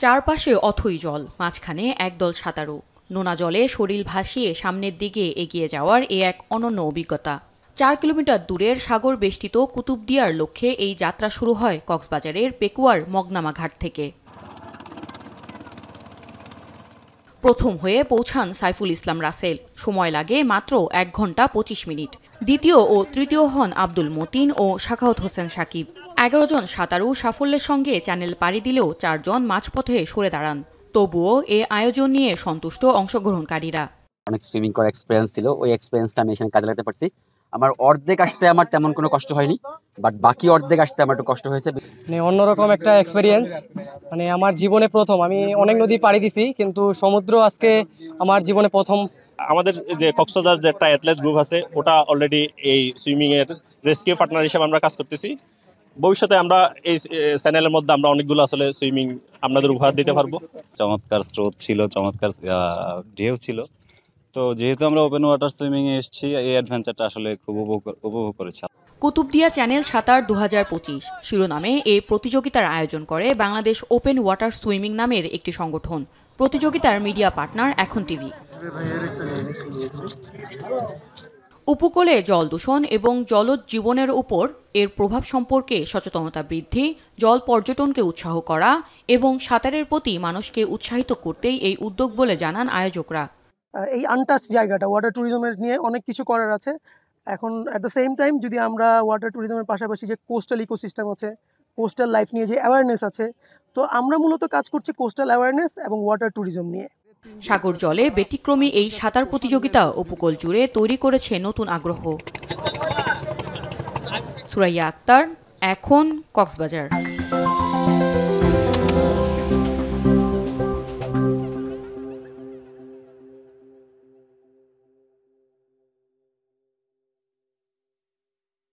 চারপাশে অথই জল, মাঝখানে একদল সাঁতারু। নোনা জলে শরীর ভাসিয়ে সামনের দিকে এগিয়ে যাওয়ার এ এক অনন্য অভিজ্ঞতা। 4 কিলোমিটার দূরের সাগর বেষ্টিত কুতুবদিয়ার লক্ষ্যে এই যাত্রা শুরু হয় কক্সবাজারের পেকুয়ার মগনামা ঘাট থেকে। প্রথম হয়ে পৌঁছান সাইফুল ইসলাম রাসেল। সময় লাগে মাত্র 1 ঘন্টা 25 মিনিট। দ্বিতীয় ও তৃতীয় হন আব্দুল মতিন ও শাখাওয়াত হোসেন সাকিব। 11 জন সাঁতারু সাফল্যের সঙ্গে চ্যানেল পাড়ি দিলেও 4 জন মাঝপথে সরে দাঁড়ান। তবুও এ আয়োজন নিয়ে সন্তুষ্ট অংশগ্রহণকারীরা। অনেক সুইমিং করার এক্সপেরিয়েন্স ছিল, ওই এক্সপেরিয়েন্সটা আমি এখানে কাজে লাগাতে পারছি। আমার অর্ধেক আসতে আমার তেমন কোনো কষ্ট হয়নি, বাট বাকি অর্ধেক আসতে আমার একটু কষ্ট হয়েছে। অন্যরকম একটা এক্সপেরিয়েন্স, আমার জীবনে প্রথম। আমি অনেক নদী পাড়ি দিছি, কিন্তু সমুদ্র আজকে আমার জীবনে প্রথম। আমাদের যে কক্সবাজার যে একটা অ্যাথলেট গ্রুপ আছে, ওটা অলরেডি এই সুইমিং এর রেস্কিউ পার্টনার হিসেবে আমরা কাজ করতেছি। ভবিষ্যতে আমরা এই চ্যানেলের মধ্যে আমরা অনেকগুলো আসলে সুইমিং আপনাদের উপহার দিতে পারবো। চমৎকার স্রোত ছিল, চমৎকার ঢেউ ছিল। তো যেহেতু আমরা ওপেন ওয়াটার সুইমিং এ এসেছি, এই অ্যাডভেঞ্চারটা আসলে খুব উপভোগ করেছি। কুতুবদিয়া চ্যানেল সাঁতার 2025 শিরোনামে এই প্রতিযোগিতার আয়োজন করে বাংলাদেশ ওপেন ওয়াটার সুইমিং নামের একটি সংগঠন। প্রতিযোগিতার মিডিয়া পার্টনার এখন টিভি। উপকূলে জল দূষণ এবং জলজ জীবনের উপর এর প্রভাব সম্পর্কে সচেতনতা বৃদ্ধি, জল পর্যটনকে উৎসাহ করা এবং সাঁতারের প্রতি মানুষকে উৎসাহিত করতেই এই উদ্যোগ বলে জানান আয়োজকরা। এই আনটাচ জায়গাটা ওয়াটার ট্যুরিজমের নিয়ে অনেক কিছু করার আছে। এখন অ্যাট দ্য সেম টাইম যদি আমরা ওয়াটার ট্যুরিজমের পাশাপাশি যে কোস্টাল ইকোসিস্টেম আছে, কোস্টাল লাইফ নিয়ে যে অ্যাওয়ারনেস আছে, তো আমরা মূলত কাজ করছি কোস্টাল অ্যাওয়ারনেস এবং ওয়াটার ট্যুরিজম নিয়ে। সাগর জলে ব্যতিক্রমী এই সাঁতার প্রতিযোগিতা উপকূল জুড়ে তৈরি করেছে নতুন আগ্রহ। সুরাইয়া আক্তার, এখন কক্সবাজার।